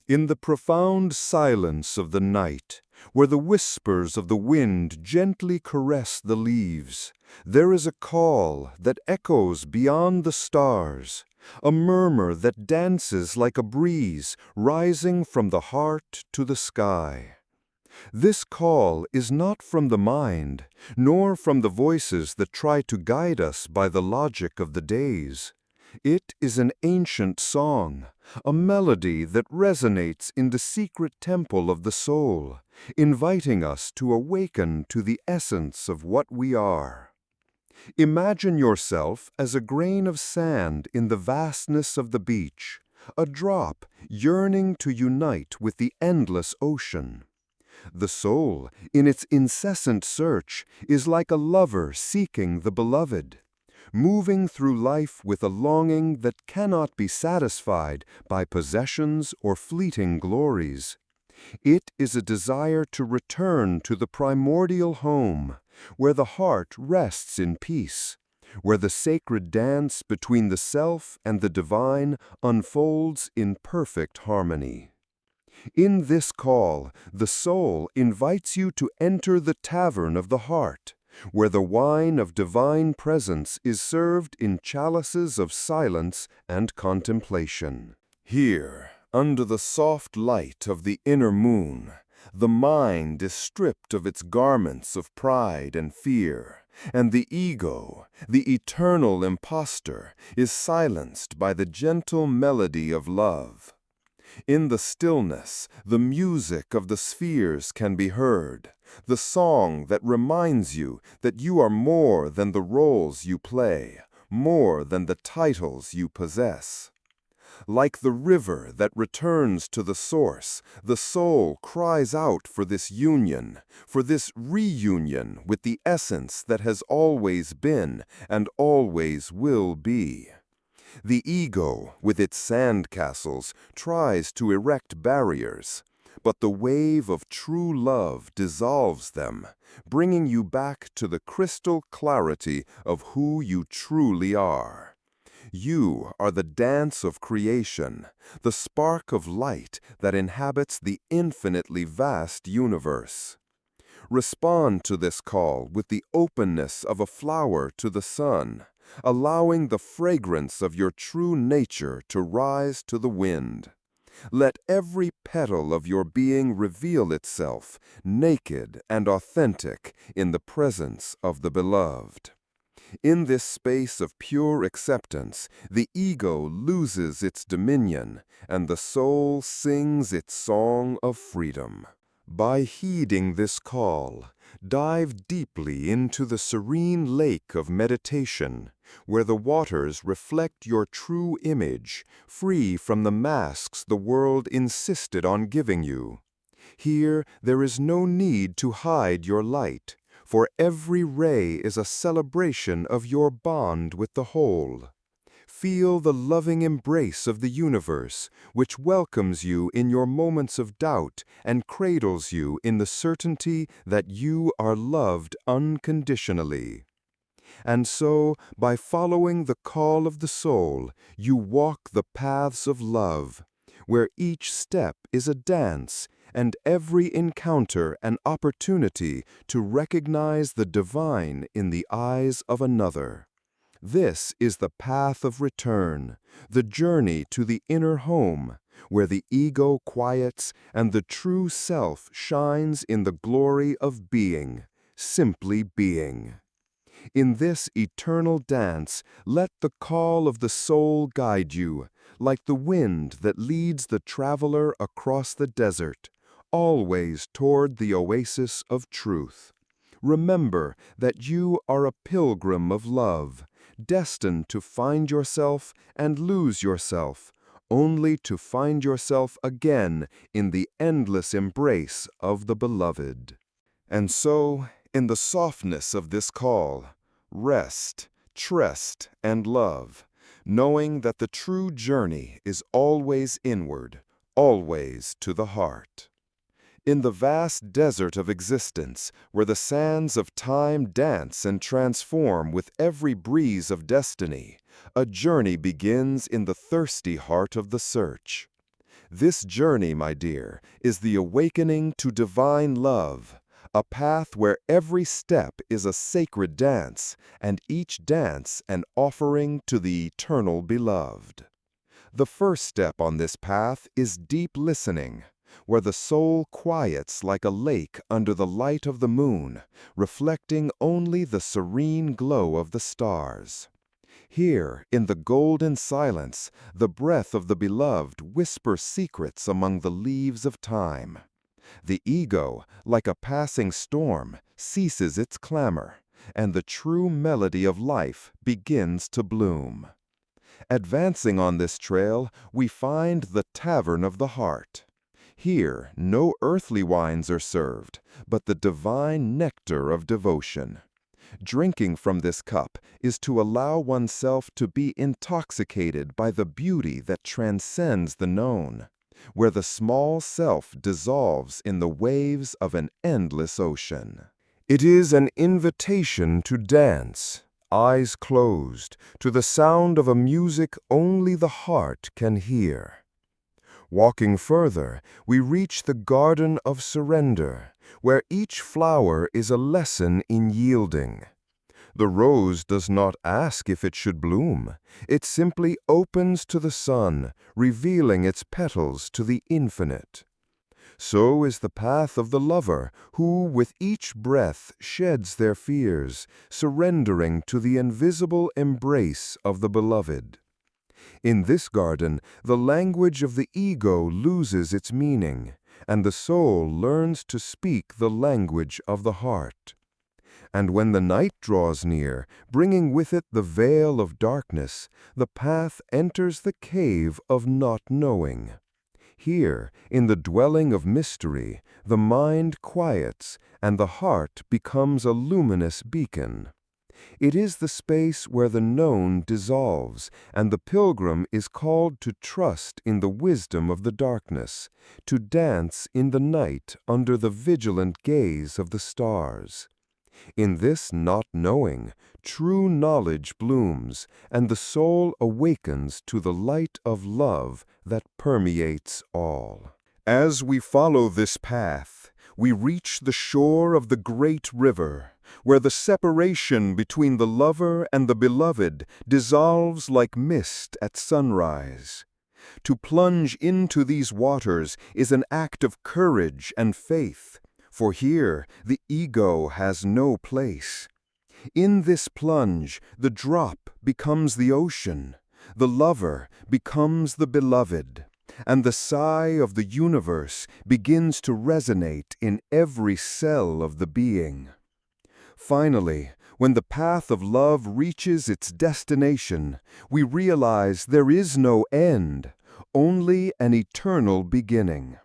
In the profound silence of the night, where the whispers of the wind gently caress the leaves, there is a call that echoes beyond the stars, a murmur that dances like a breeze rising from the heart to the sky. This call is not from the mind, nor from the voices that try to guide us by the logic of the days. It is an ancient song, a melody that resonates in the secret temple of the soul, inviting us to awaken to the essence of what we are. Imagine yourself as a grain of sand in the vastness of the beach, a drop yearning to unite with the endless ocean. The soul, in its incessant search, is like a lover seeking the beloved, moving through life with a longing that cannot be satisfied by possessions or fleeting glories. It is a desire to return to the primordial home, where the heart rests in peace, where the sacred dance between the self and the divine unfolds in perfect harmony. In this call, the soul invites you to enter the tavern of the heart, where the wine of divine presence is served in chalices of silence and contemplation. Here, under the soft light of the inner moon, the mind is stripped of its garments of pride and fear, and the ego, the eternal impostor, is silenced by the gentle melody of love. In the stillness, the music of the spheres can be heard, the song that reminds you that you are more than the roles you play, more than the titles you possess. Like the river that returns to the source, the soul cries out for this union, for this reunion with the essence that has always been and always will be. The ego, with its sandcastles, tries to erect barriers, but the wave of true love dissolves them, bringing you back to the crystal clarity of who you truly are. You are the dance of creation, the spark of light that inhabits the infinitely vast universe. Respond to this call with the openness of a flower to the sun, allowing the fragrance of your true nature to rise to the wind. Let every petal of your being reveal itself, naked and authentic, in the presence of the beloved. In this space of pure acceptance, the ego loses its dominion, and the soul sings its song of freedom. By heeding this call, dive deeply into the serene lake of meditation, where the waters reflect your true image, free from the masks the world insisted on giving you. Here there is no need to hide your light, for every ray is a celebration of your bond with the whole. Feel the loving embrace of the universe, which welcomes you in your moments of doubt and cradles you in the certainty that you are loved unconditionally. And so, by following the call of the soul, you walk the paths of love, where each step is a dance and every encounter an opportunity to recognize the divine in the eyes of another. This is the path of return, the journey to the inner home, where the ego quiets and the true self shines in the glory of being, simply being. In this eternal dance, let the call of the soul guide you, like the wind that leads the traveler across the desert, always toward the oasis of truth. Remember that you are a pilgrim of love, destined to find yourself and lose yourself, only to find yourself again in the endless embrace of the beloved. And so, in the softness of this call, rest, trust, and love, knowing that the true journey is always inward, always to the heart. In the vast desert of existence, where the sands of time dance and transform with every breeze of destiny, a journey begins in the thirsty heart of the search. This journey, my dear, is the awakening to divine love, a path where every step is a sacred dance, and each dance an offering to the eternal beloved. The first step on this path is deep listening, where the soul quiets like a lake under the light of the moon, reflecting only the serene glow of the stars. Here, in the golden silence, the breath of the beloved whispers secrets among the leaves of time. The ego, like a passing storm, ceases its clamor, and the true melody of life begins to bloom. Advancing on this trail, we find the Tavern of the Heart. Here, no earthly wines are served, but the divine nectar of devotion. Drinking from this cup is to allow oneself to be intoxicated by the beauty that transcends the known, where the small self dissolves in the waves of an endless ocean. It is an invitation to dance, eyes closed, to the sound of a music only the heart can hear. Walking further, we reach the Garden of Surrender, where each flower is a lesson in yielding. The rose does not ask if it should bloom. It simply opens to the sun, revealing its petals to the infinite. So is the path of the lover, who with each breath sheds their fears, surrendering to the invisible embrace of the beloved. In this garden, the language of the ego loses its meaning, and the soul learns to speak the language of the heart. And when the night draws near, bringing with it the veil of darkness, the path enters the cave of not knowing. Here, in the dwelling of mystery, the mind quiets, and the heart becomes a luminous beacon. It is the space where the known dissolves, and the pilgrim is called to trust in the wisdom of the darkness, to dance in the night under the vigilant gaze of the stars. In this not knowing, true knowledge blooms, and the soul awakens to the light of love that permeates all. As we follow this path, we reach the shore of the great river, where the separation between the lover and the beloved dissolves like mist at sunrise. To plunge into these waters is an act of courage and faith, for here the ego has no place. In this plunge, the drop becomes the ocean, the lover becomes the beloved, and the sigh of the universe begins to resonate in every cell of the being. Finally, when the path of love reaches its destination, we realize there is no end, only an eternal beginning.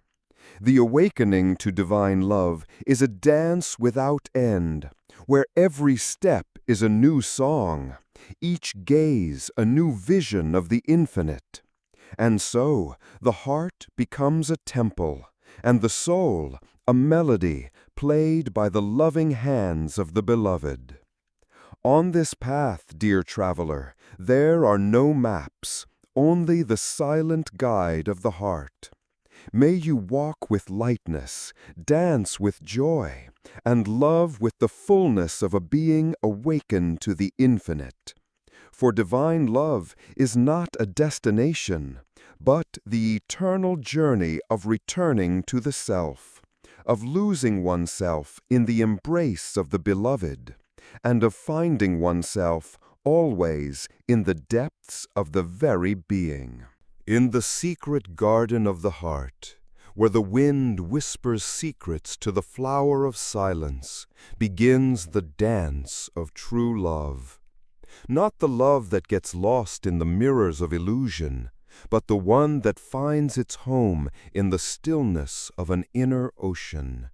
The awakening to divine love is a dance without end, where every step is a new song, each gaze a new vision of the infinite. And so, the heart becomes a temple, and the soul a melody played by the loving hands of the beloved. On this path, dear traveler, there are no maps, only the silent guide of the heart. May you walk with lightness, dance with joy, and love with the fullness of a being awakened to the infinite. For divine love is not a destination, but the eternal journey of returning to the self, of losing oneself in the embrace of the beloved, and of finding oneself always in the depths of the very being. In the secret garden of the heart, where the wind whispers secrets to the flower of silence, begins the dance of true love. Not the love that gets lost in the mirrors of illusion, but the one that finds its home in the stillness of an inner ocean.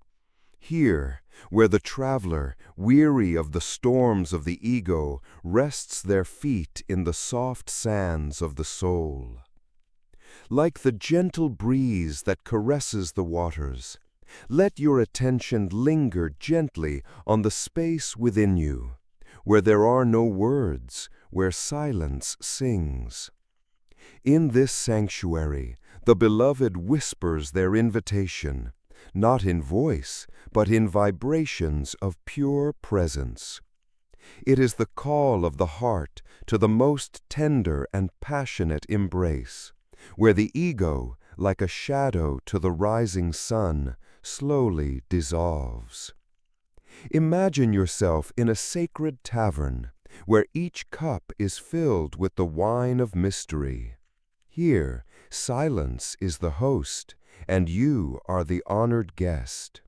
Here, where the traveler, weary of the storms of the ego, rests their feet in the soft sands of the soul. Like the gentle breeze that caresses the waters, let your attention linger gently on the space within you, where there are no words, where silence sings. In this sanctuary, The beloved whispers their invitation, not in voice, but in vibrations of pure presence. It is the call of the heart to the most tender and passionate embrace, where the ego, like a shadow to the rising sun, slowly dissolves. Imagine yourself in a sacred tavern, where each cup is filled with the wine of mystery. Here, silence is the host, and you are the honored guest.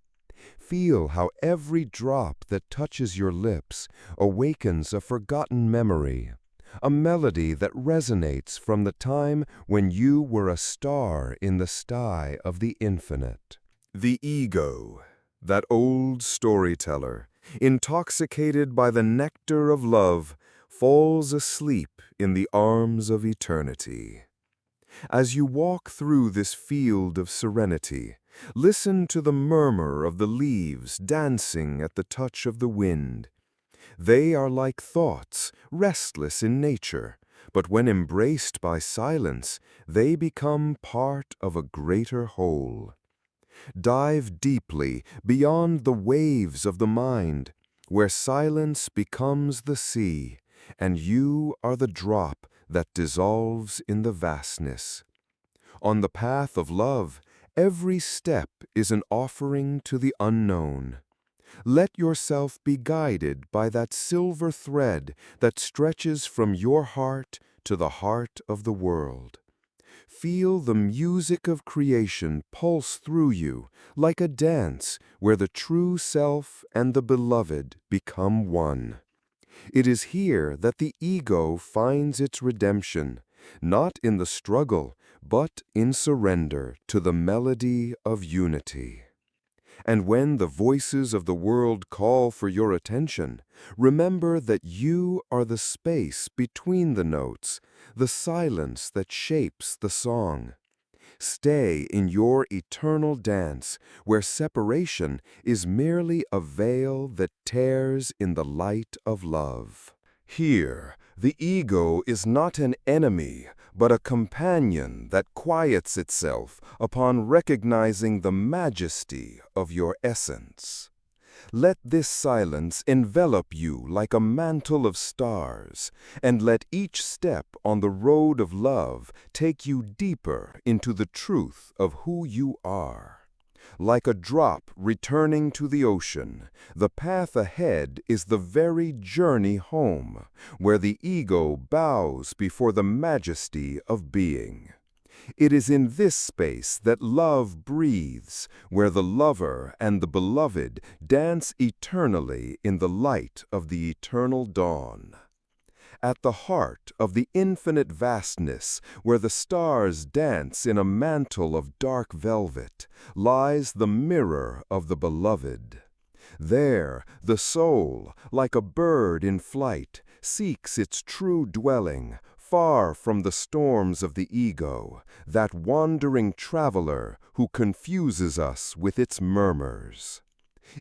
Feel how every drop that touches your lips awakens a forgotten memory, a melody that resonates from the time when you were a star in the sky of the infinite. The ego, that old storyteller, intoxicated by the nectar of love, falls asleep in the arms of eternity. As you walk through this field of serenity, listen to the murmur of the leaves dancing at the touch of the wind. They are like thoughts, restless in nature, but when embraced by silence, they become part of a greater whole. Dive deeply beyond the waves of the mind, where silence becomes the sea, and you are the drop that dissolves in the vastness. On the path of love, every step is an offering to the unknown. Let yourself be guided by that silver thread that stretches from your heart to the heart of the world. Feel the music of creation pulse through you like a dance where the true self and the beloved become one. It is here that the ego finds its redemption, not in the struggle, but in surrender to the melody of unity. And when the voices of the world call for your attention, remember that you are the space between the notes, the silence that shapes the song. Stay in your eternal dance, where separation is merely a veil that tears in the light of love. Here, the ego is not an enemy, but a companion that quiets itself upon recognizing the majesty of your essence. Let this silence envelop you like a mantle of stars, and let each step on the road of love take you deeper into the truth of who you are. Like a drop returning to the ocean, the path ahead is the very journey home, where the ego bows before the majesty of being. It is in this space that love breathes, where the lover and the beloved dance eternally in the light of the eternal dawn. At the heart of the infinite vastness, where the stars dance in a mantle of dark velvet, lies the mirror of the beloved. There, the soul, like a bird in flight, seeks its true dwelling, far from the storms of the ego, that wandering traveler who confuses us with its murmurs.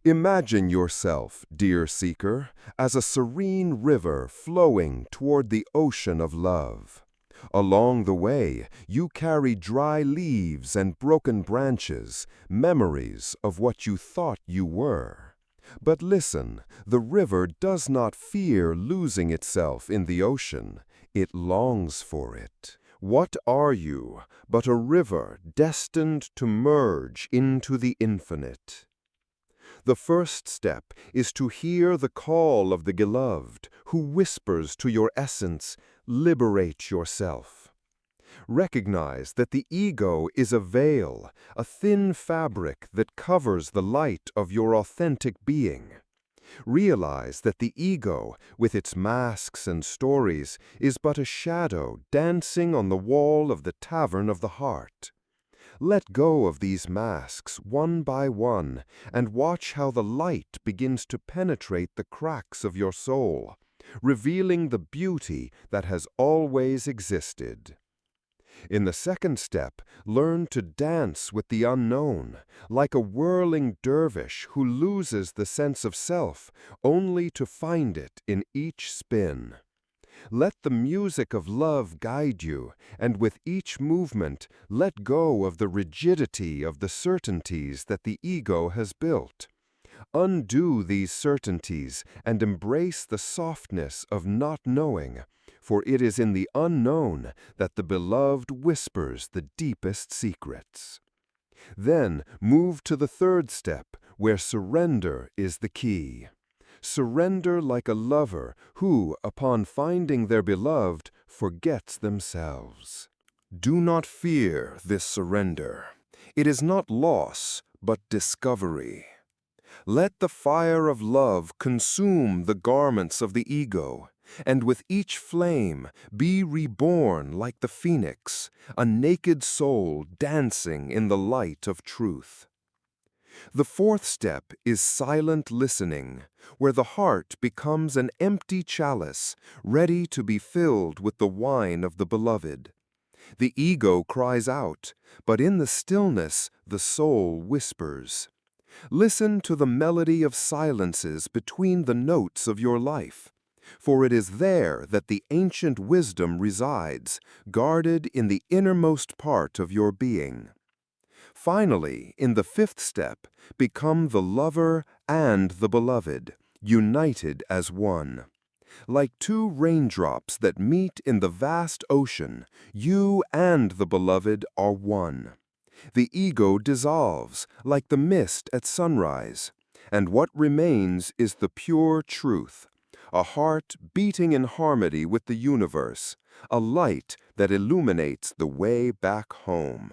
Imagine yourself, dear seeker, as a serene river flowing toward the ocean of love. Along the way, you carry dry leaves and broken branches, memories of what you thought you were. But listen, the river does not fear losing itself in the ocean. It longs for it. What are you but a river destined to merge into the infinite? The first step is to hear the call of the beloved, who whispers to your essence, "Liberate yourself." Recognize that the ego is a veil, a thin fabric that covers the light of your authentic being. Realize that the ego, with its masks and stories, is but a shadow dancing on the wall of the tavern of the heart. Let go of these masks one by one, and watch how the light begins to penetrate the cracks of your soul, revealing the beauty that has always existed. In the second step, learn to dance with the unknown, like a whirling dervish who loses the sense of self, only to find it in each spin. Let the music of love guide you, and with each movement, let go of the rigidity of the certainties that the ego has built. Undo these certainties and embrace the softness of not knowing, for it is in the unknown that the beloved whispers the deepest secrets. Then move to the third step, where surrender is the key. Surrender like a lover who, upon finding their beloved, forgets themselves. Do not fear this surrender. It is not loss, but discovery. Let the fire of love consume the garments of the ego, and with each flame be reborn like the phoenix, a naked soul dancing in the light of truth. The fourth step is silent listening, where the heart becomes an empty chalice, ready to be filled with the wine of the beloved. The ego cries out, but in the stillness the soul whispers. Listen to the melody of silences between the notes of your life, for it is there that the ancient wisdom resides, guarded in the innermost part of your being. Finally, in the fifth step, become the lover and the beloved, united as one. Like two raindrops that meet in the vast ocean, you and the beloved are one. The ego dissolves, like the mist at sunrise, and what remains is the pure truth, a heart beating in harmony with the universe, a light that illuminates the way back home.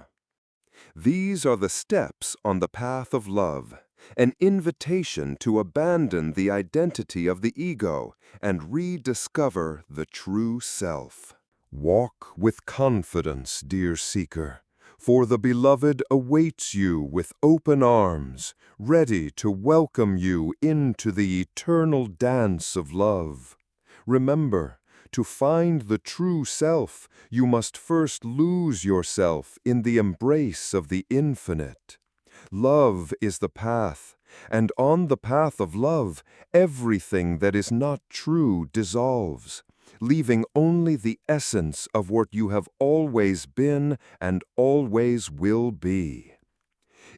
These are the steps on the path of love, an invitation to abandon the identity of the ego and rediscover the true self. Walk with confidence, dear seeker, for the beloved awaits you with open arms, ready to welcome you into the eternal dance of love. Remember, to find the true self, you must first lose yourself in the embrace of the infinite. Love is the path, and on the path of love, everything that is not true dissolves, leaving only the essence of what you have always been and always will be.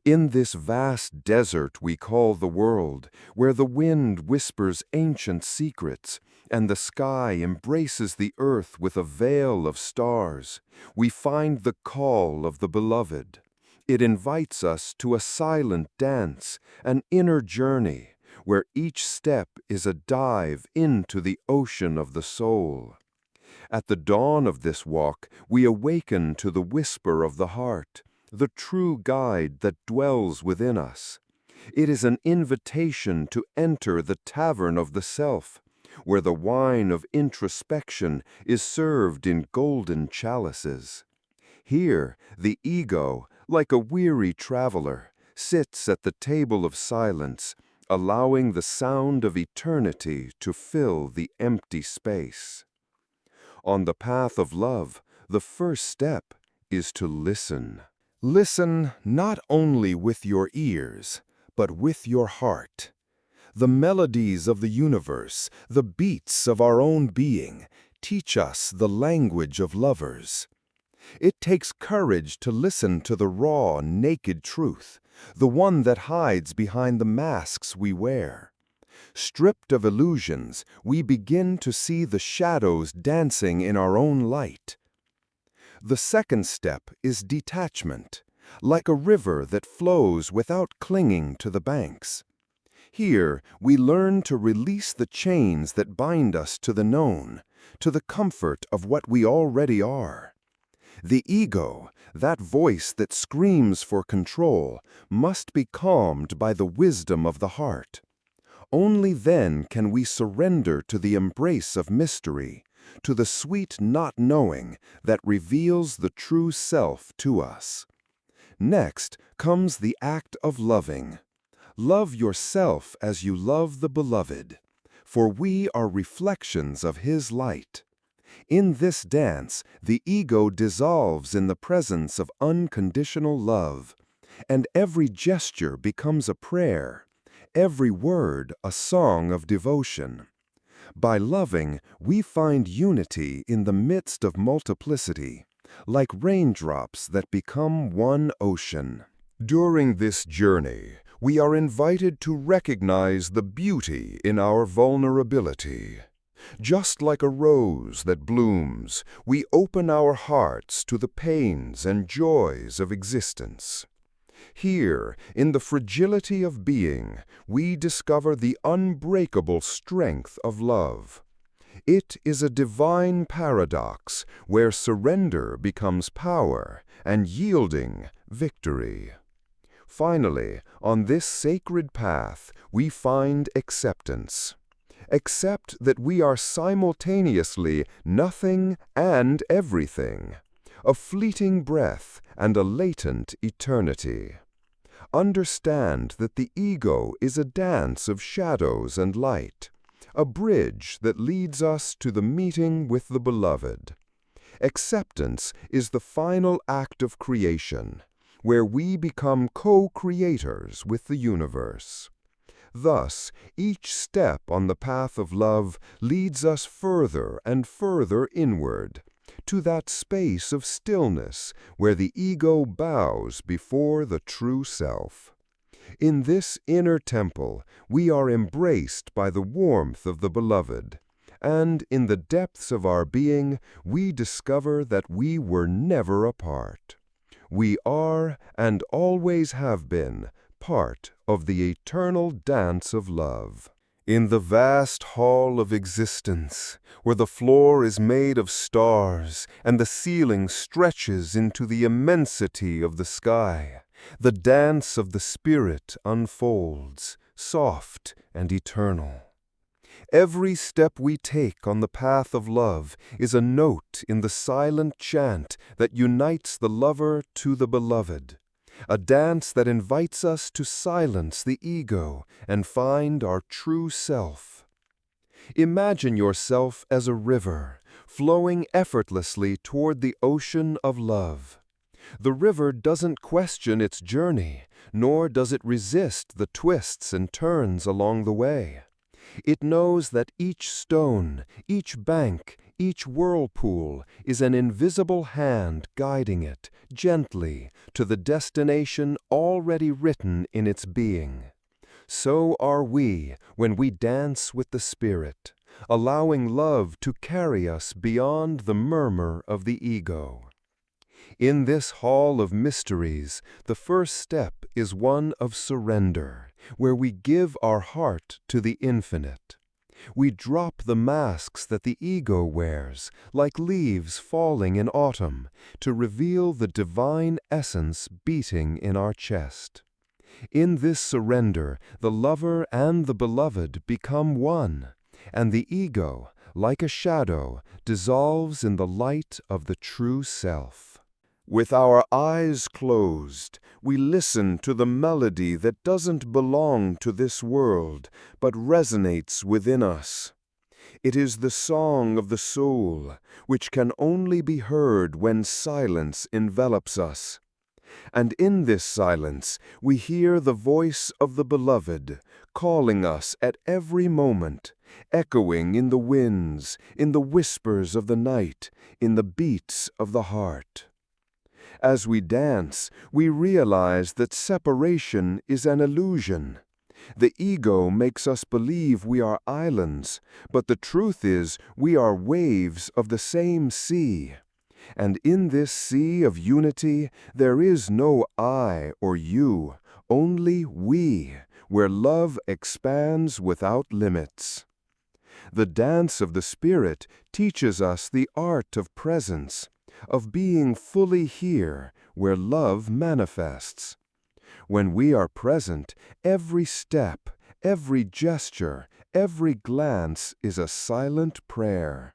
In this vast desert we call the world, where the wind whispers ancient secrets, and the sky embraces the earth with a veil of stars, we find the call of the beloved. It invites us to a silent dance, an inner journey, where each step is a dive into the ocean of the soul. At the dawn of this walk, we awaken to the whisper of the heart, the true guide that dwells within us. It is an invitation to enter the tavern of the self, where the wine of introspection is served in golden chalices. Here, the ego, like a weary traveler, sits at the table of silence, allowing the sound of eternity to fill the empty space. On the path of love, the first step is to listen. Listen not only with your ears, but with your heart. The melodies of the universe, the beats of our own being, teach us the language of lovers. It takes courage to listen to the raw, naked truth, the one that hides behind the masks we wear. Stripped of illusions, we begin to see the shadows dancing in our own light. The second step is detachment, like a river that flows without clinging to the banks. Here, we learn to release the chains that bind us to the known, to the comfort of what we already are. The ego, that voice that screams for control, must be calmed by the wisdom of the heart. Only then can we surrender to the embrace of mystery, to the sweet not knowing that reveals the true self to us. Next comes the act of loving. Love yourself as you love the beloved, for we are reflections of his light. In this dance, the ego dissolves in the presence of unconditional love, and every gesture becomes a prayer, every word a song of devotion. By loving, we find unity in the midst of multiplicity, like raindrops that become one ocean. During this journey, we are invited to recognize the beauty in our vulnerability. Just like a rose that blooms, we open our hearts to the pains and joys of existence. Here, in the fragility of being, we discover the unbreakable strength of love. It is a divine paradox where surrender becomes power and yielding victory. Finally, on this sacred path, we find acceptance. Accept that we are simultaneously nothing and everything, a fleeting breath and a latent eternity. Understand that the ego is a dance of shadows and light, a bridge that leads us to the meeting with the beloved. Acceptance is the final act of creation, where we become co-creators with the universe. Thus, each step on the path of love leads us further and further inward, to that space of stillness where the ego bows before the true self. In this inner temple, we are embraced by the warmth of the beloved, and in the depths of our being, we discover that we were never apart. We are, and always have been, part of the eternal dance of love. In the vast hall of existence, where the floor is made of stars and the ceiling stretches into the immensity of the sky, the dance of the spirit unfolds, soft and eternal. Every step we take on the path of love is a note in the silent chant that unites the lover to the beloved, a dance that invites us to silence the ego and find our true self. Imagine yourself as a river, flowing effortlessly toward the ocean of love. The river doesn't question its journey, nor does it resist the twists and turns along the way. It knows that each stone, each bank, each whirlpool is an invisible hand guiding it, gently, to the destination already written in its being. So are we when we dance with the Spirit, allowing love to carry us beyond the murmur of the ego. In this hall of mysteries, the first step is one of surrender, where we give our heart to the infinite. We drop the masks that the ego wears, like leaves falling in autumn, to reveal the divine essence beating in our chest. In this surrender, the lover and the beloved become one, and the ego, like a shadow, dissolves in the light of the true self. With our eyes closed, we listen to the melody that doesn't belong to this world, but resonates within us. It is the song of the soul, which can only be heard when silence envelops us. And in this silence, we hear the voice of the beloved, calling us at every moment, echoing in the winds, in the whispers of the night, in the beats of the heart. As we dance, we realize that separation is an illusion. The ego makes us believe we are islands, but the truth is we are waves of the same sea. And in this sea of unity, there is no I or you, only we, where love expands without limits. The dance of the Spirit teaches us the art of presence, of being fully here, where love manifests. When we are present, every step, every gesture, every glance is a silent prayer.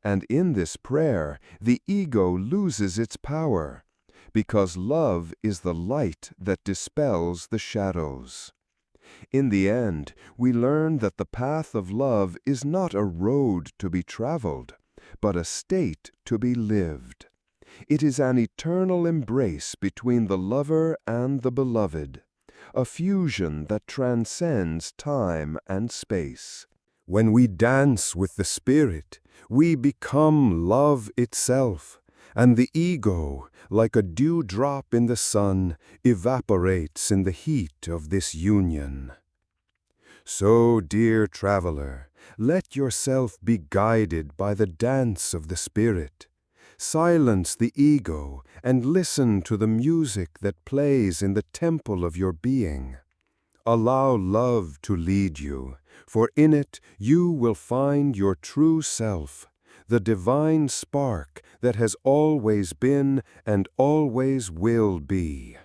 And in this prayer, the ego loses its power, because love is the light that dispels the shadows. In the end, we learn that the path of love is not a road to be traveled, but a state to be lived. It is an eternal embrace between the lover and the beloved, a fusion that transcends time and space. When we dance with the Spirit, we become love itself, and the ego, like a dewdrop in the sun, evaporates in the heat of this union. So, dear traveler, let yourself be guided by the dance of the Spirit. Silence the ego and listen to the music that plays in the temple of your being. Allow love to lead you, for in it you will find your true self, the divine spark that has always been and always will be.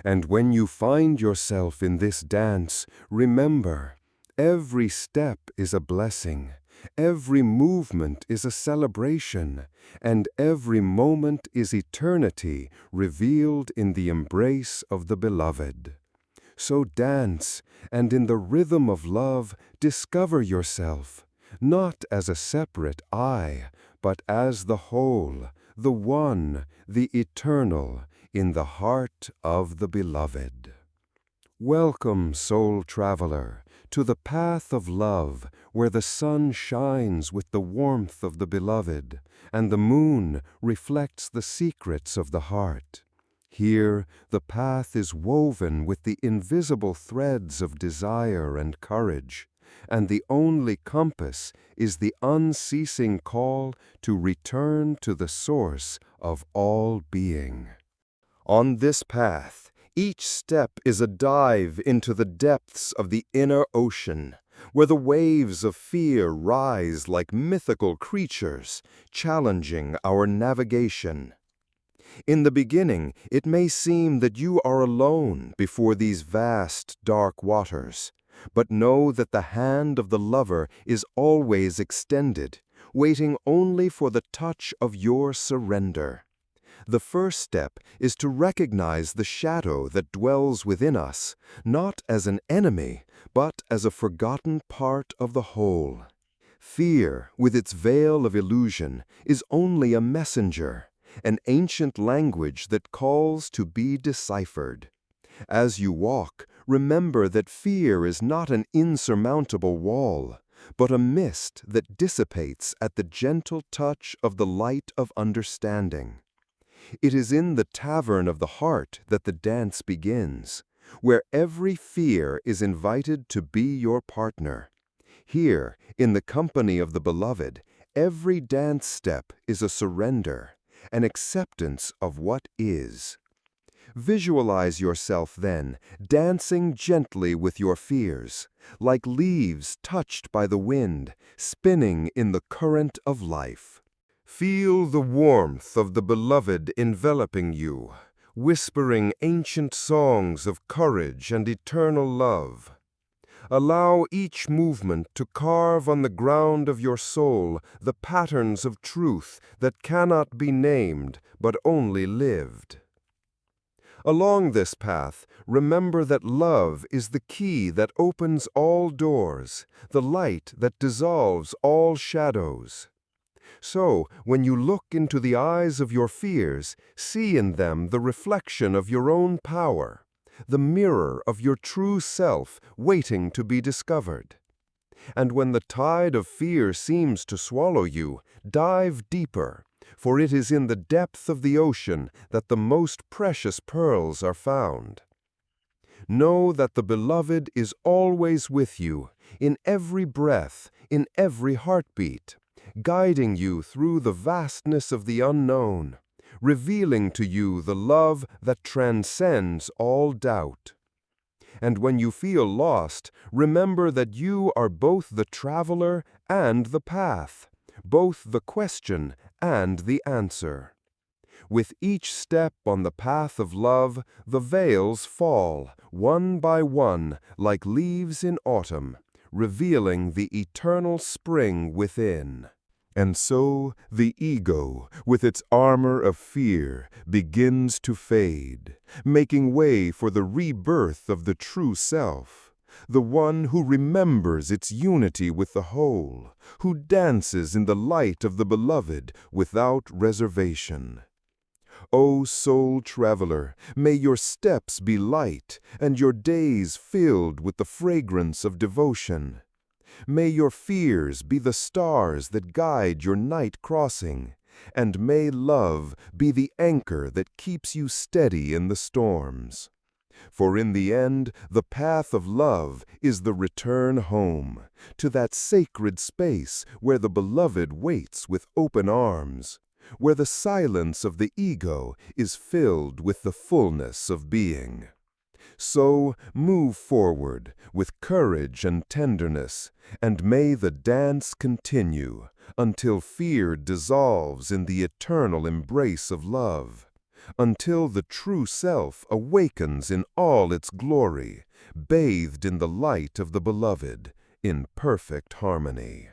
And when you find yourself in this dance, remember, every step is a blessing, every movement is a celebration, and every moment is eternity revealed in the embrace of the Beloved. So dance, and in the rhythm of love discover yourself, not as a separate I, but as the whole, the one, the eternal, in the heart of the Beloved. Welcome, soul traveler, to the path of love, where the sun shines with the warmth of the Beloved, and the moon reflects the secrets of the heart. Here, the path is woven with the invisible threads of desire and courage, and the only compass is the unceasing call to return to the source of all being. On this path, each step is a dive into the depths of the inner ocean, where the waves of fear rise like mythical creatures, challenging our navigation. In the beginning, it may seem that you are alone before these vast, dark waters, but know that the hand of the lover is always extended, waiting only for the touch of your surrender. The first step is to recognize the shadow that dwells within us, not as an enemy, but as a forgotten part of the whole. Fear, with its veil of illusion, is only a messenger, an ancient language that calls to be deciphered. As you walk, remember that fear is not an insurmountable wall, but a mist that dissipates at the gentle touch of the light of understanding. It is in the tavern of the heart that the dance begins, where every fear is invited to be your partner. Here, in the company of the Beloved, every dance step is a surrender, an acceptance of what is. Visualize yourself then, dancing gently with your fears, like leaves touched by the wind, spinning in the current of life. Feel the warmth of the Beloved enveloping you, whispering ancient songs of courage and eternal love. Allow each movement to carve on the ground of your soul the patterns of truth that cannot be named but only lived. Along this path, remember that love is the key that opens all doors, the light that dissolves all shadows. So, when you look into the eyes of your fears, see in them the reflection of your own power, the mirror of your true self waiting to be discovered. And when the tide of fear seems to swallow you, dive deeper, for it is in the depth of the ocean that the most precious pearls are found. Know that the Beloved is always with you, in every breath, in every heartbeat, guiding you through the vastness of the unknown, revealing to you the love that transcends all doubt. And when you feel lost, remember that you are both the traveler and the path, both the question and the answer. With each step on the path of love, the veils fall, one by one, like leaves in autumn, revealing the eternal spring within. And so the ego, with its armor of fear, begins to fade, making way for the rebirth of the true self, the one who remembers its unity with the whole, who dances in the light of the Beloved without reservation. O soul traveler, may your steps be light and your days filled with the fragrance of devotion. May your fears be the stars that guide your night crossing, and may love be the anchor that keeps you steady in the storms. For in the end, the path of love is the return home, to that sacred space where the beloved waits with open arms, where the silence of the ego is filled with the fullness of being. So move forward with courage and tenderness, and may the dance continue until fear dissolves in the eternal embrace of love, until the true self awakens in all its glory, bathed in the light of the beloved, in perfect harmony.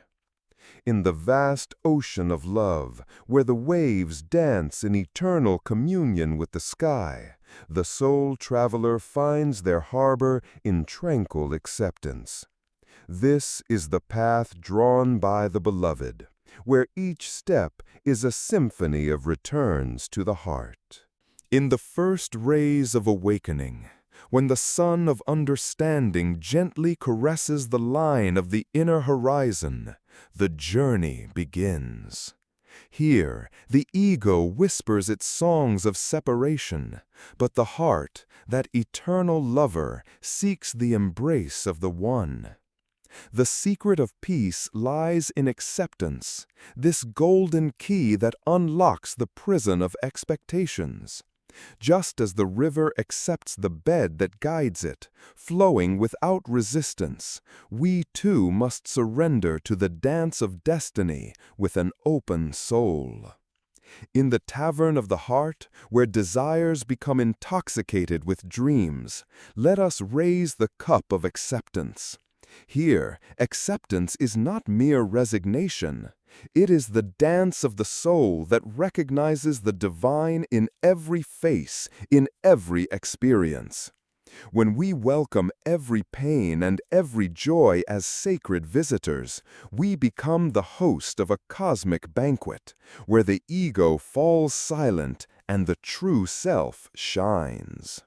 In the vast ocean of love, where the waves dance in eternal communion with the sky, the soul traveler finds their harbor in tranquil acceptance. This is the path drawn by the beloved, where each step is a symphony of returns to the heart. In the first rays of awakening, when the sun of understanding gently caresses the line of the inner horizon, the journey begins. Here, the ego whispers its songs of separation, but the heart, that eternal lover, seeks the embrace of the One. The secret of peace lies in acceptance, this golden key that unlocks the prison of expectations. Just as the river accepts the bed that guides it, flowing without resistance, we too must surrender to the dance of destiny with an open soul. In the tavern of the heart, where desires become intoxicated with dreams, let us raise the cup of acceptance. Here, acceptance is not mere resignation. It is the dance of the soul that recognizes the divine in every face, in every experience. When we welcome every pain and every joy as sacred visitors, we become the host of a cosmic banquet, where the ego falls silent and the true self shines.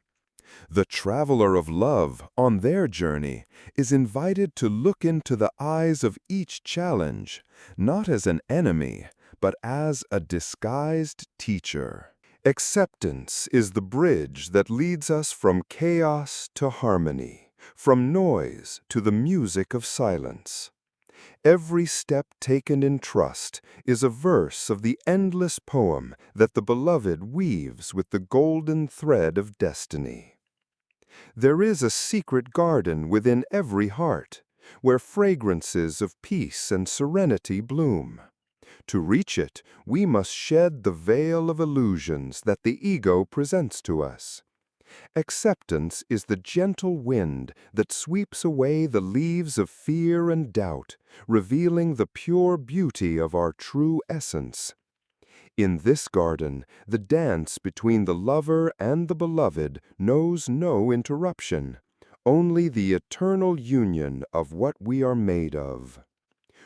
The traveler of love, on their journey, is invited to look into the eyes of each challenge, not as an enemy, but as a disguised teacher. Acceptance is the bridge that leads us from chaos to harmony, from noise to the music of silence. Every step taken in trust is a verse of the endless poem that the beloved weaves with the golden thread of destiny. There is a secret garden within every heart, where fragrances of peace and serenity bloom. To reach it, we must shed the veil of illusions that the ego presents to us. Acceptance is the gentle wind that sweeps away the leaves of fear and doubt, revealing the pure beauty of our true essence. In this garden, the dance between the lover and the beloved knows no interruption, only the eternal union of what we are made of.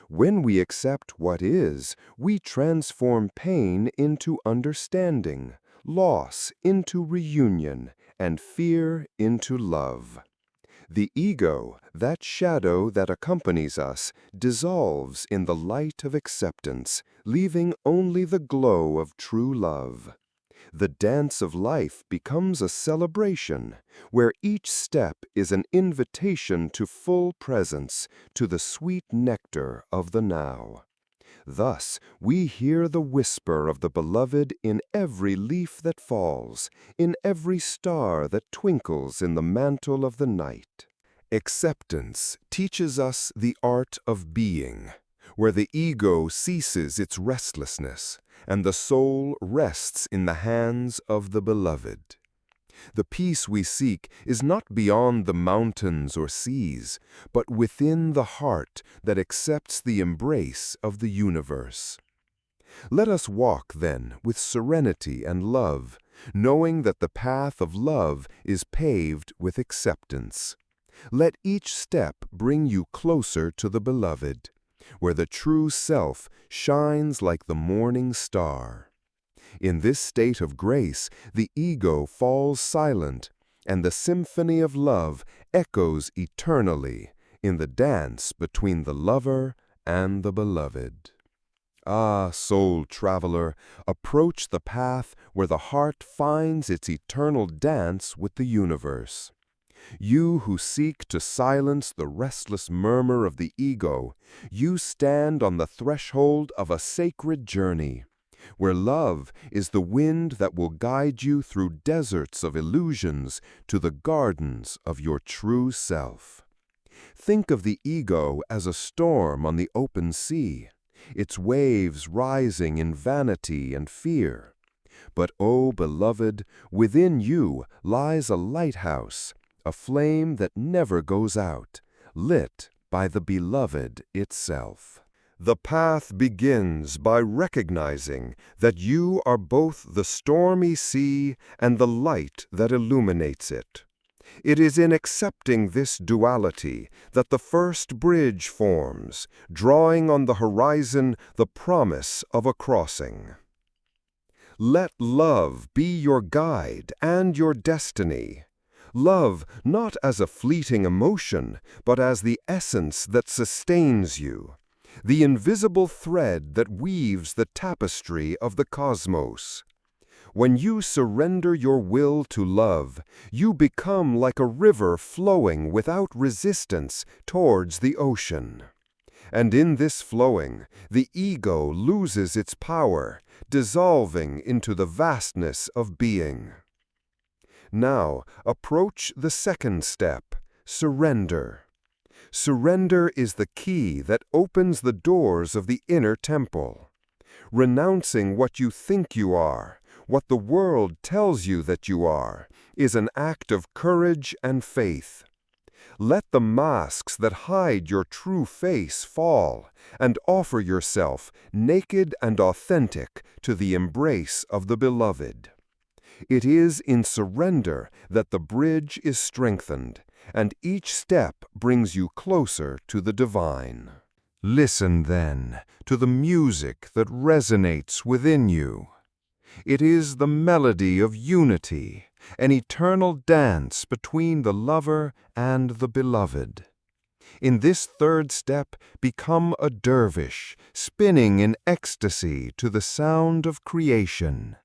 When we accept what is, we transform pain into understanding, loss into reunion, and fear into love. The ego, that shadow that accompanies us, dissolves in the light of acceptance, leaving only the glow of true love. The dance of life becomes a celebration, where each step is an invitation to full presence, to the sweet nectar of the now. Thus, we hear the whisper of the beloved in every leaf that falls, in every star that twinkles in the mantle of the night. Acceptance teaches us the art of being, where the ego ceases its restlessness, and the soul rests in the hands of the beloved. The peace we seek is not beyond the mountains or seas, but within the heart that accepts the embrace of the universe. Let us walk, then, with serenity and love, knowing that the path of love is paved with acceptance. Let each step bring you closer to the beloved, where the true self shines like the morning star. In this state of grace, the ego falls silent, and the symphony of love echoes eternally in the dance between the lover and the beloved. Ah, soul traveler, approach the path where the heart finds its eternal dance with the universe. You who seek to silence the restless murmur of the ego, you stand on the threshold of a sacred journey, where love is the wind that will guide you through deserts of illusions to the gardens of your true self. Think of the ego as a storm on the open sea, its waves rising in vanity and fear. But, O beloved, within you lies a lighthouse, a flame that never goes out, lit by the beloved itself. The path begins by recognizing that you are both the stormy sea and the light that illuminates it. It is in accepting this duality that the first bridge forms, drawing on the horizon the promise of a crossing. Let love be your guide and your destiny. Love not as a fleeting emotion, but as the essence that sustains you, the invisible thread that weaves the tapestry of the cosmos. When you surrender your will to love, you become like a river flowing without resistance towards the ocean. And in this flowing, the ego loses its power, dissolving into the vastness of being. Now, approach the second step, surrender. Surrender is the key that opens the doors of the inner temple. Renouncing what you think you are, what the world tells you that you are, is an act of courage and faith. Let the masks that hide your true face fall, and offer yourself, naked and authentic, to the embrace of the beloved. It is in surrender that the bridge is strengthened, and each step brings you closer to the divine. Listen, then, to the music that resonates within you. It is the melody of unity, an eternal dance between the lover and the beloved. In this third step, become a dervish, spinning in ecstasy to the sound of creation.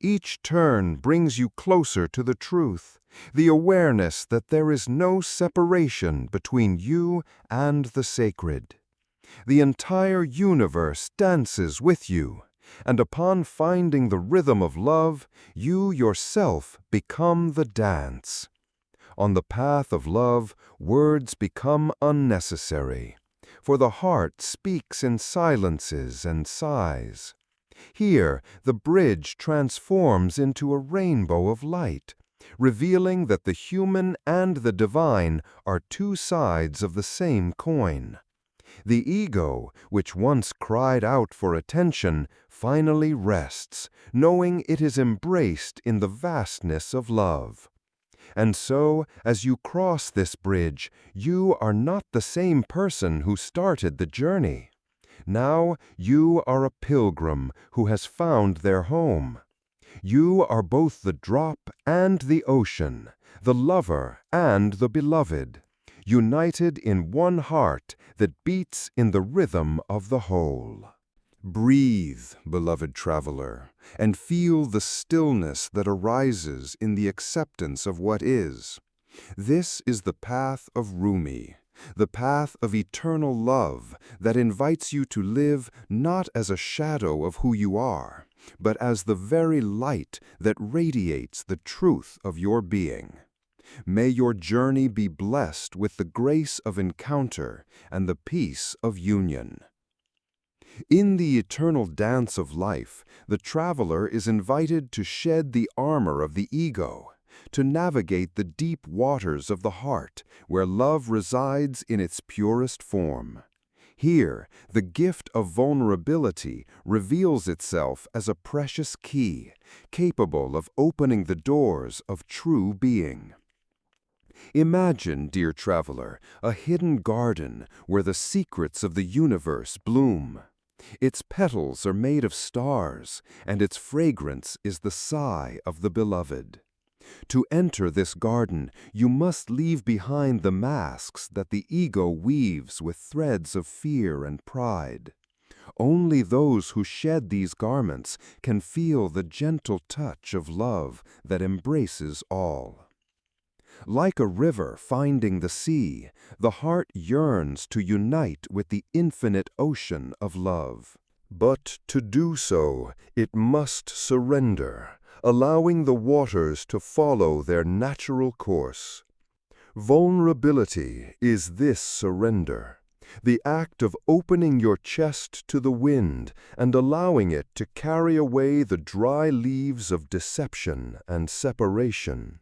Each turn brings you closer to the truth, the awareness that there is no separation between you and the sacred. The entire universe dances with you, and upon finding the rhythm of love, you yourself become the dance. On the path of love, words become unnecessary, for the heart speaks in silences and sighs. Here, the bridge transforms into a rainbow of light, revealing that the human and the divine are two sides of the same coin. The ego, which once cried out for attention, finally rests, knowing it is embraced in the vastness of love. And so, as you cross this bridge, you are not the same person who started the journey. Now you are a pilgrim who has found their home. You are both the drop and the ocean, the lover and the beloved, united in one heart that beats in the rhythm of the whole. Breathe, beloved traveler, and feel the stillness that arises in the acceptance of what is. This is the path of Rumi, the path of eternal love that invites you to live not as a shadow of who you are, but as the very light that radiates the truth of your being. May your journey be blessed with the grace of encounter and the peace of union. In the eternal dance of life, the traveler is invited to shed the armor of the ego, to navigate the deep waters of the heart, where love resides in its purest form. Here, the gift of vulnerability reveals itself as a precious key, capable of opening the doors of true being. Imagine, dear traveler, a hidden garden where the secrets of the universe bloom. Its petals are made of stars, and its fragrance is the sigh of the beloved. To enter this garden, you must leave behind the masks that the ego weaves with threads of fear and pride. Only those who shed these garments can feel the gentle touch of love that embraces all. Like a river finding the sea, the heart yearns to unite with the infinite ocean of love. But to do so, it must surrender, allowing the waters to follow their natural course. Vulnerability is this surrender, the act of opening your chest to the wind and allowing it to carry away the dry leaves of deception and separation.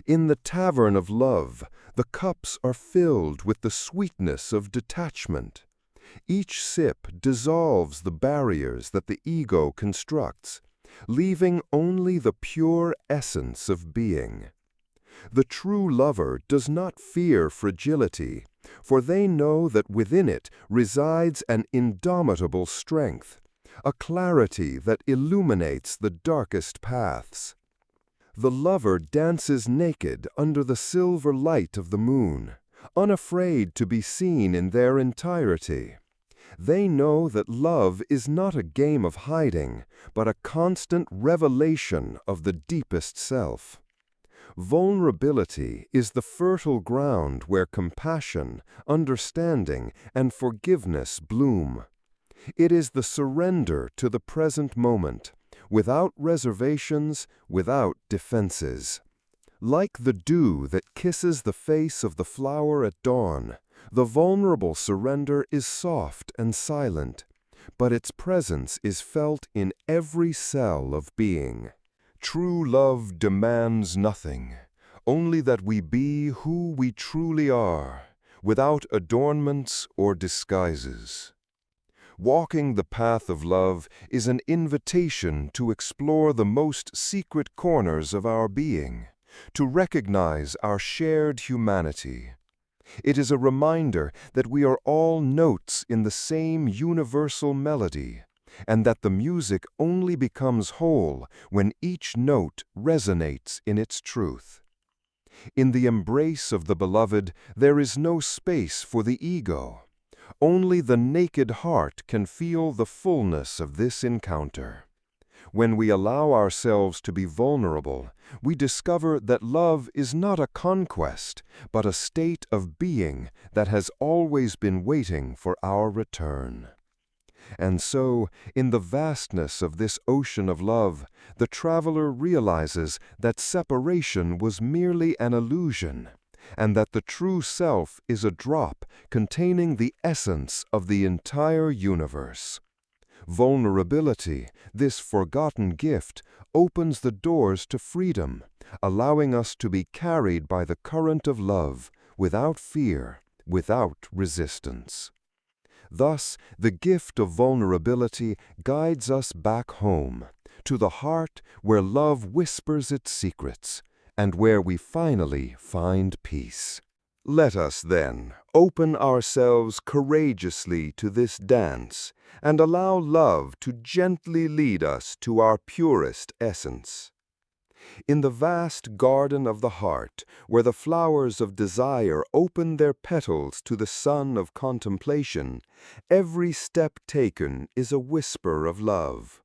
In the tavern of love, the cups are filled with the sweetness of detachment. Each sip dissolves the barriers that the ego constructs, leaving only the pure essence of being. The true lover does not fear fragility, for they know that within it resides an indomitable strength, a clarity that illuminates the darkest paths. The lover dances naked under the silver light of the moon, unafraid to be seen in their entirety. They know that love is not a game of hiding, but a constant revelation of the deepest self. Vulnerability is the fertile ground where compassion, understanding, and forgiveness bloom. It is the surrender to the present moment, without reservations, without defenses. Like the dew that kisses the face of the flower at dawn, the vulnerable surrender is soft and silent, but its presence is felt in every cell of being. True love demands nothing, only that we be who we truly are, without adornments or disguises. Walking the path of love is an invitation to explore the most secret corners of our being, to recognize our shared humanity. It is a reminder that we are all notes in the same universal melody, and that the music only becomes whole when each note resonates in its truth. In the embrace of the beloved, there is no space for the ego. Only the naked heart can feel the fullness of this encounter. When we allow ourselves to be vulnerable, we discover that love is not a conquest, but a state of being that has always been waiting for our return. And so, in the vastness of this ocean of love, the traveler realizes that separation was merely an illusion, and that the true self is a drop containing the essence of the entire universe. Vulnerability, this forgotten gift, opens the doors to freedom, allowing us to be carried by the current of love, without fear, without resistance. Thus, the gift of vulnerability guides us back home, to the heart where love whispers its secrets, and where we finally find peace. Let us, then, open ourselves courageously to this dance, and allow love to gently lead us to our purest essence. In the vast garden of the heart, where the flowers of desire open their petals to the sun of contemplation, every step taken is a whisper of love.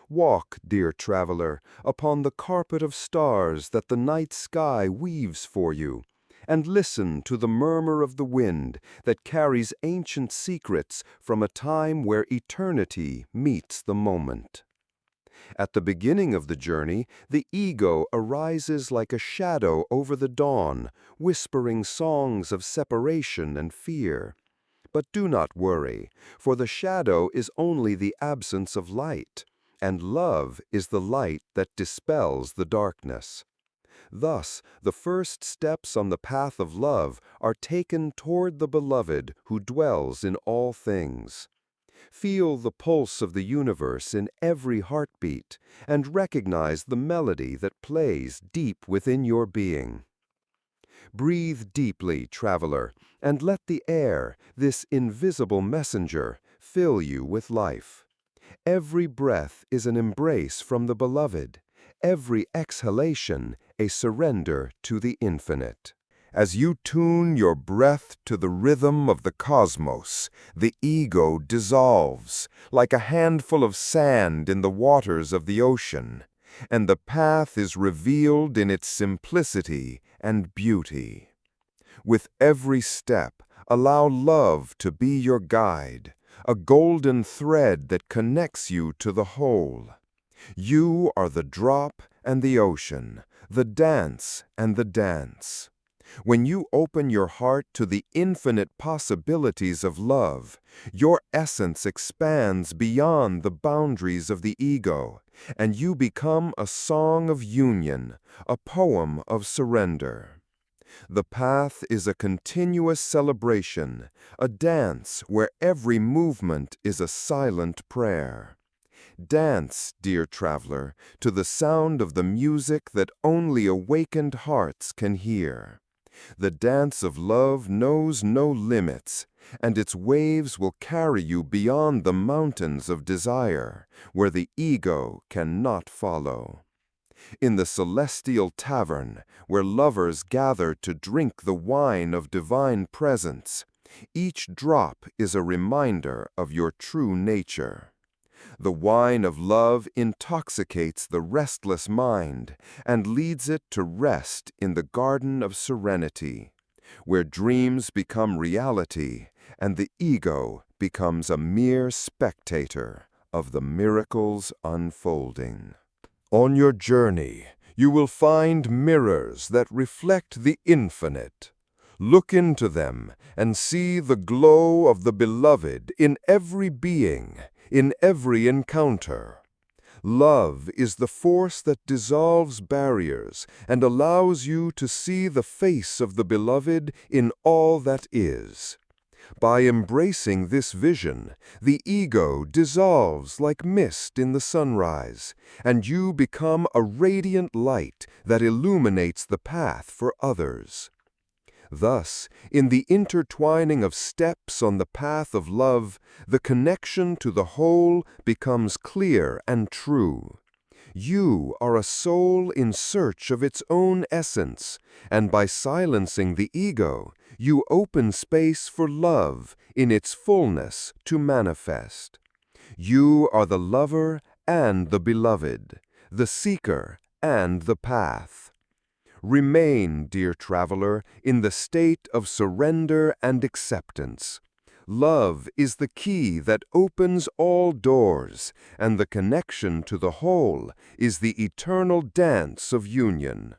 Walk, dear traveler, upon the carpet of stars that the night sky weaves for you, and listen to the murmur of the wind that carries ancient secrets from a time where eternity meets the moment. At the beginning of the journey, the ego arises like a shadow over the dawn, whispering songs of separation and fear. But do not worry, for the shadow is only the absence of light, and love is the light that dispels the darkness. Thus, the first steps on the path of love are taken toward the beloved who dwells in all things. Feel the pulse of the universe in every heartbeat, and recognize the melody that plays deep within your being. Breathe deeply, traveler, and let the air, this invisible messenger, fill you with life. Every breath is an embrace from the beloved. every exhalation a surrender to the infinite. As you tune your breath to the rhythm of the cosmos, the ego dissolves like a handful of sand in the waters of the ocean, and the path is revealed in its simplicity and beauty. With every step, allow love to be your guide, a golden thread that connects you to the whole. You are the drop and the ocean, the dance and the dance. When you open your heart to the infinite possibilities of love, your essence expands beyond the boundaries of the ego, and you become a song of union, a poem of surrender. The path is a continuous celebration, a dance where every movement is a silent prayer. Dance, dear traveler, to the sound of the music that only awakened hearts can hear. The dance of love knows no limits, and its waves will carry you beyond the mountains of desire, where the ego cannot follow. In the celestial tavern, where lovers gather to drink the wine of divine presence, each drop is a reminder of your true nature. The wine of love intoxicates the restless mind and leads it to rest in the garden of serenity, where dreams become reality and the ego becomes a mere spectator of the miracles unfolding. On your journey, you will find mirrors that reflect the infinite. Look into them and see the glow of the beloved in every being, in every encounter. Love is the force that dissolves barriers and allows you to see the face of the beloved in all that is. By embracing this vision, the ego dissolves like mist in the sunrise, and you become a radiant light that illuminates the path for others. Thus, in the intertwining of steps on the path of love, the connection to the whole becomes clear and true. You are a soul in search of its own essence, and by silencing the ego, you open space for love in its fullness to manifest. You are the lover and the beloved, the seeker and the path. Remain, dear traveler, in the state of surrender and acceptance. Love is the key that opens all doors, and the connection to the whole is the eternal dance of union.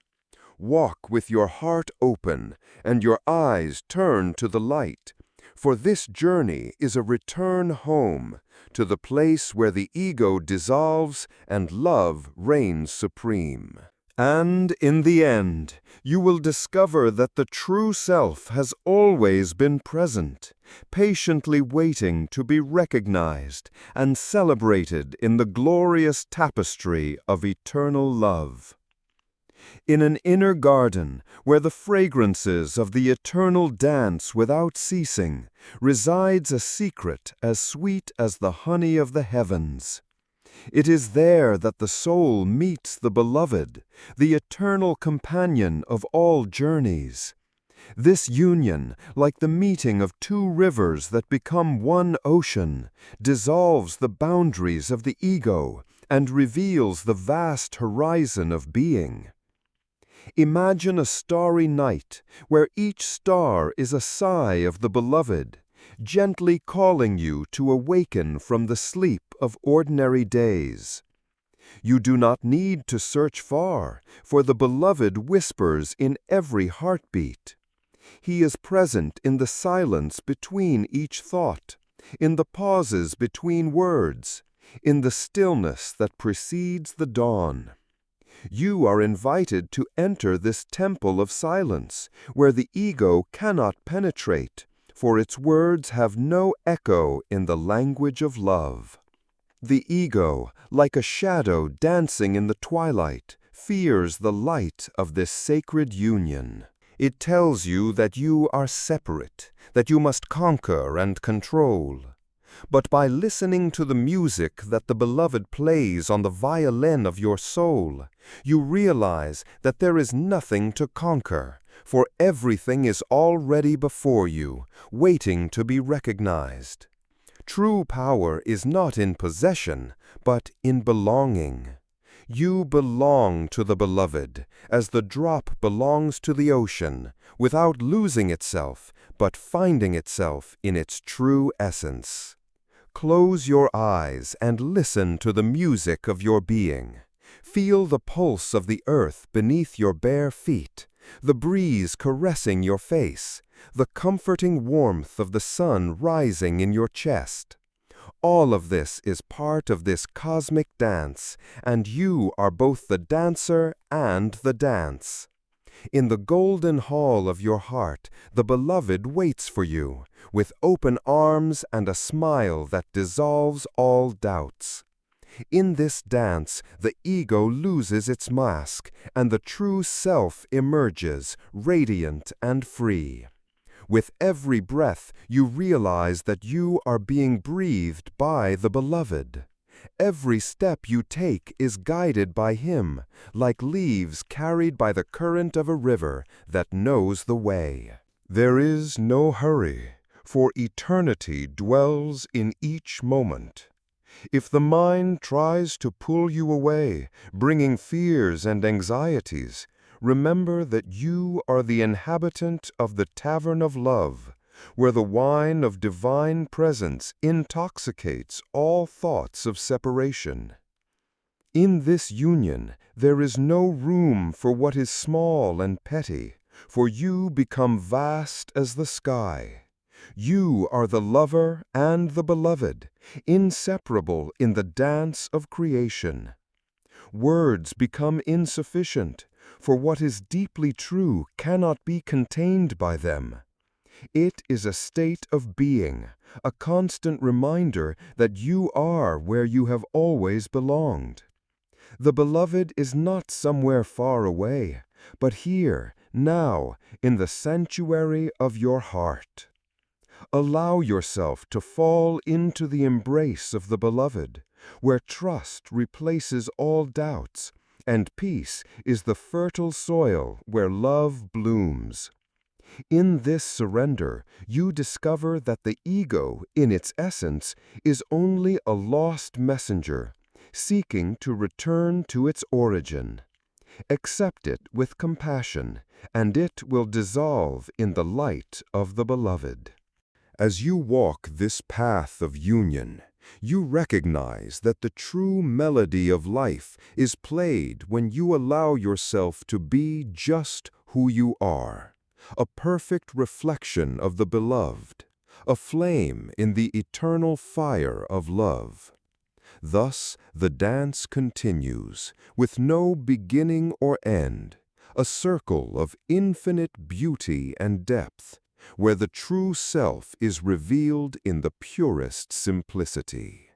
Walk with your heart open and your eyes turned to the light, for this journey is a return home, to the place where the ego dissolves and love reigns supreme. And in the end, you will discover that the true self has always been present, patiently waiting to be recognized and celebrated in the glorious tapestry of eternal love. In an inner garden, where the fragrances of the eternal dance without ceasing, resides a secret as sweet as the honey of the heavens. It is there that the soul meets the beloved, the eternal companion of all journeys. This union, like the meeting of two rivers that become one ocean, dissolves the boundaries of the ego and reveals the vast horizon of being. Imagine a starry night where each star is a sigh of the beloved, gently calling you to awaken from the sleep of ordinary days. You do not need to search far, for the beloved whispers in every heartbeat. He is present in the silence between each thought, in the pauses between words, in the stillness that precedes the dawn. You are invited to enter this temple of silence, where the ego cannot penetrate, for its words have no echo in the language of love. The ego, like a shadow dancing in the twilight, fears the light of this sacred union. It tells you that you are separate, that you must conquer and control. but by listening to the music that the Beloved plays on the violin of your soul, you realize that there is nothing to conquer, for everything is already before you, waiting to be recognized. True power is not in possession, but in belonging. You belong to the Beloved, as the drop belongs to the ocean, without losing itself, but finding itself in its true essence. Close your eyes and listen to the music of your being. Feel the pulse of the earth beneath your bare feet, the breeze caressing your face, the comforting warmth of the sun rising in your chest. All of this is part of this cosmic dance, and you are both the dancer and the dance. In the golden hall of your heart, the Beloved waits for you, with open arms and a smile that dissolves all doubts. In this dance, the ego loses its mask, and the true self emerges, radiant and free. With every breath, you realize that you are being breathed by the Beloved. Every step you take is guided by Him, like leaves carried by the current of a river that knows the way. There is no hurry, for eternity dwells in each moment. If the mind tries to pull you away, bringing fears and anxieties, remember that you are the inhabitant of the tavern of love, where the wine of divine presence intoxicates all thoughts of separation. In this union, there is no room for what is small and petty, for you become vast as the sky. You are the lover and the Beloved, inseparable in the dance of creation. Words become insufficient, for what is deeply true cannot be contained by them. It is a state of being, a constant reminder that you are where you have always belonged. The Beloved is not somewhere far away, but here, now, in the sanctuary of your heart. Allow yourself to fall into the embrace of the Beloved, where trust replaces all doubts, and peace is the fertile soil where love blooms. In this surrender, you discover that the ego, in its essence, is only a lost messenger, seeking to return to its origin. Accept it with compassion, and it will dissolve in the light of the Beloved. As you walk this path of union, you recognize that the true melody of life is played when you allow yourself to be just who you are, a perfect reflection of the Beloved, a flame in the eternal fire of love. Thus the dance continues, with no beginning or end, a circle of infinite beauty and depth, where the true self is revealed in the purest simplicity.